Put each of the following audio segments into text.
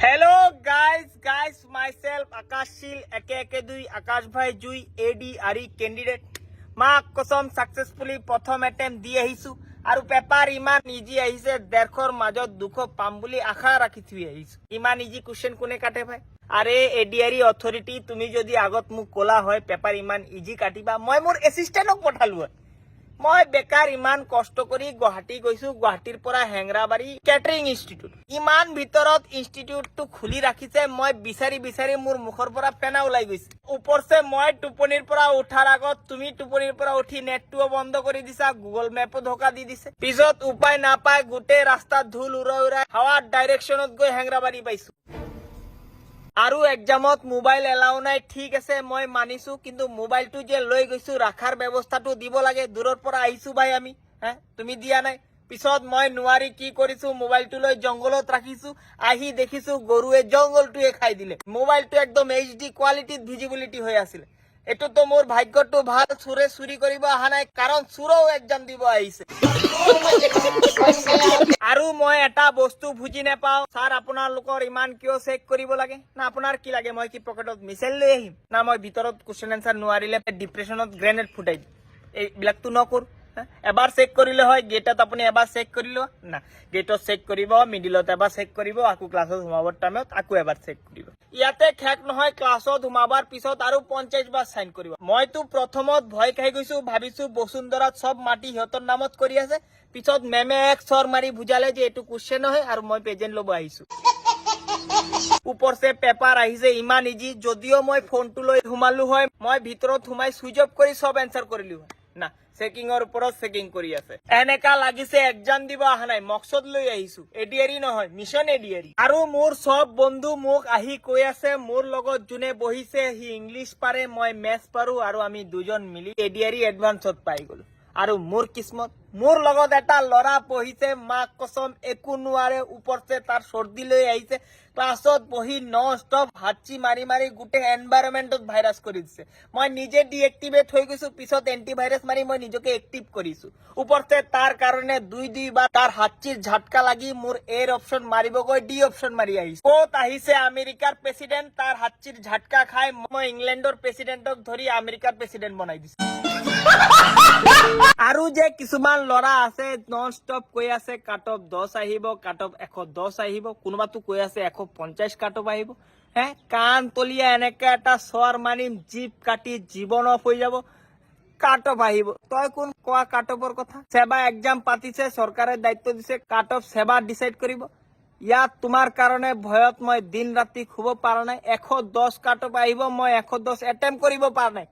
hello guys myself आकाशशील एके दुई आकाश भाई जुई AD आरी कैंडिडेट माँ कसम सक्सेसफुली प्रथम एटेम्प्ट दी आहिसु आरु पेपर इमान इजी आहिसे देरखर माजत दुख पाम बुली आशा राखि थुई आहिसु इमान इजी क्वेश्चन कोने काटे भाई आरे एडीआरी अथॉरिटी तुमी जदि आगत मुक कोला হয় पेपर इमान इजी काटिबा মই मोर असिस्टेंटक पठालु হয় মই বেকাৰ ইমান কষ্ট কৰি গুৱাহাটী গৈছো গুৱাহাটীৰ পৰা হেংৰাবাৰী কেটাৰিং ইনষ্টিটিউট ইমান ভিতৰত ইনষ্টিটিউটটো খুলি ৰাখিছে মই বিচাৰি মোৰ মুখৰ পৰা ফেনা ওলাই গৈছে ওপৰছে মই টোপনিৰ পৰা উঠাৰ আগত তুমি টোপনিৰ পৰা উঠি নেটটো বন্ধ কৰি দিছা গুগল মেপো ধোকা দি দিছে পিছত উপায় নাপায় গোটেই ৰাস্তাত ধুল উৰাই হাৱাৰ ডাইৰেকশ্যনত গৈ হেংৰাবাৰী পাইছো আৰু এক্সামত মোবাইল এলাও নাই ঠিক আছে মই মানিছো কিন্তু মোবাইলটো যে লৈ গৈছো ৰাখাৰ ব্যৱস্থাটো দিব লাগে দূৰৰ পৰা আহিছো ভাই আমি তুমি দিয়া নাই পিছত মই নোৱাৰি কি কৰিছো মোবাইলটো লৈ জংগলত ৰাখিছো আহি দেখিছো গৰুৱে জংগলটোৱে খাই দিলে মোবাইলটো একদম এইচডি কোৱালিটিত ভিজিবিলিটি হৈ আছিল এটো তো মোৰ ভাগ্যটো ভাল চুৰে চুৰি কৰিব আহা নাই কাৰণ চুৰও এক্সাম দিব আহিছে আৰু মই এটা বস্তু বুজি নাপাও স্যাৰ আপোনালোকৰ ইমান কিয় চেক কৰিব লাগে না আপোনাৰ কি লাগে মই কি পকেটত মিছেল লৈ আহিম না মই ভিতৰত কোশ্চেন আনসাৰ নোৱাৰিলে ডিপ্ৰেছনত গ্ৰেনেড ফুটাই দিম এইবিলাকটো নকৰ এবাৰ চেক কৰিলে হয় গেটত আপুনি এবাৰ চেক কৰিলো না গেটত চেক কৰিব মিডিলত এবাৰ চেক কৰিব আকু ক্লাছত সোমাবৰ টাইমত আকু এবাৰ চেক কৰিব ইয়াতে খেক নহয় ক্লাছত সোমাবৰ পিছত আৰু 50 বাৰ সাইন কৰিব মইতো প্ৰথমত ভয় খাই গৈছো ভাবিছো বসুন্ধৰাত সব মাটি হিতৰ নামত কৰি আছে পিছত মেমে এক সৰ মাৰি বুজালে যে এটো কোশ্চেন হয় আৰু মই প্ৰেজেন্ট লব আহিছো ऊपर से पेपर আহিছে ইমান ইজি যদিও মই ফোনটো লৈ ঘুমালো হয় মই ভিতৰত ঘুমাই সুইচ অফ কৰি সব এনসাৰ কৰিলো হয় না চেকিংৰ ওপৰত চেকিং কৰি আছে এনেকা লাগিছে এক্সাম দিব আহা নাই মকসদ লৈ আহিছো এডিআৰি নহয় মিশন এডিআৰি আৰু মোৰ সব বন্ধু মোক আহি কৈ আছে মোৰ লগত জুনে বহিছে হি ইংলিশ পাৰে মই মেথছ পাৰো আৰু আমি দুজন মিলি এডিআৰি এডভান্সত পাই গলো আৰু মোৰ কিসমত মোৰ লগত এটা লৰা পঢ়িছে মা কসম একো নোৱাৰে ওপৰতে তাৰ সৰ্দি লৈ আহিছে ক্লাছত বহি নন ষ্টপ হাঁচি মাৰি গোটে এনভাইৰনমেন্টত ভাইৰাছ কৰি দিছে মই নিজে ডিএক্টিভেট হৈ গৈছো পিছত এন্টিভাইৰাছ মাৰি মই নিজকে এক্টিভ কৰিছো ওপৰতে তাৰ কাৰণে দুই বাৰ তাৰ হাঁচিৰ ঝাটকা লাগি মোৰ এৰ অপশন মাৰিব গৈ ডি অপশন মাৰি আহিছে ক'ত আহিছে আমেৰিকাৰ প্ৰেসিডেন্ট তাৰ হাঁচিৰ ঝাটকা খাই মই ইংলেণ্ডৰ প্ৰেসিডেন্টক ধৰি আমেৰিকাৰ প্ৰেসিডেন্ট বনাই দিছো আৰু যে কিছুমান লৰা আছে নন ষ্টপ কৈ আছে কাট অফ 10 আহিব কাট অফ 110 আহিব কোনোবাটো কৈ আছে 150 কাট অফ আহিব কান তলিয়া এনেকা এটা সৰ মানিম জিপ কাটি জীৱন অফ হৈ যাব কাট অফ আহিব তই কোন কোৱা কাট অফৰ কথা সেবা এক্সাম পাতিছে চৰকাৰে দায়িত্ব দিছে কাট অফ সেবা ডিসাইড কৰিব ইয়াত তোমাৰ কাৰণে ভয়ত মই দিন ৰাতি খুব পাৰা নাই 110 কাট অফ আহিব মই 110 এটেম্প কৰিব পাৰা নাই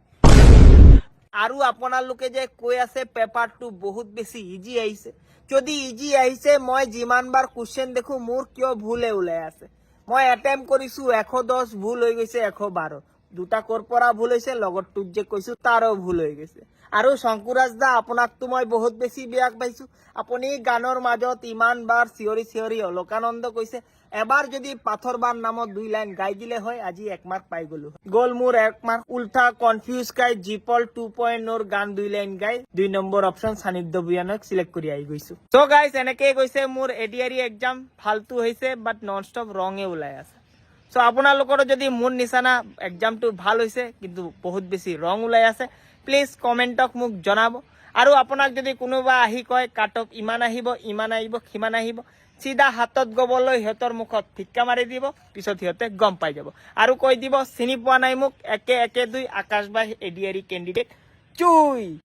আৰু আপোনালোকে যে কৈ আছে পেপাৰটো বহুত বেছি ইজি আহিছে যদি ইজি আহিছে মই যিমানবাৰ কোশ্চেন দেখো মোৰ কিয় ভুলে ওলাই আছে মই এটেম্প কৰিছো 110 ভুল হৈ গৈছে 112 দুটা কৰ পৰা ভুল হৈছে লগতটোক যে কৈছো তাৰো ভুল হৈ গৈছে আৰু শংকুৰাজ দা আপোনাকটো মই বহুত বেছি বিয়াক পাইছো আপুনি গানৰ মাজত ইমান বাৰ চিঞৰি অলকানন্দ কৈছে এবাৰ যদি পাথৰ বাৰ নামত 2 লাইন গাই দিলে হয় আজি 1 মাৰ্ক পাই গলো গল মোৰ 1 মাৰ্ক উল্টা কনফিউজ কাই জিপল 2.0 ৰ গান 2 লাইন গাই 2 নম্বৰ অপশন সানিধ্য বুয়ানক সিলেক্ট কৰি আই গৈছো সো গাইস এনেকে গৈছে মোৰ এডিআৰি এক্সাম ফালতু হৈছে বাট নন ষ্টপ ৰঙে ওলাই আছে সো আপোনালোকৰ যদি মোৰ নিচানা এক্সামটো ভাল হৈছে কিন্তু বহুত বেছি ৰং ওলাই আছে প্লিজ কমেন্টক মোক জনাব আৰু আপোনাক যদি কোনোবা আহি কয় কাট অফ ইমান আহিব খিমান আহিব সিধা হাতত গবলৈ হিতৰ মুখত ঠিক্কা মাৰি দিব পিছত হিতে গম পাই যাব আৰু কৈ দিব চিনি পোৱা নাই মোক একে দুই আকাশ ভাই এডিআৰি ক্যান্ডিডেট চুই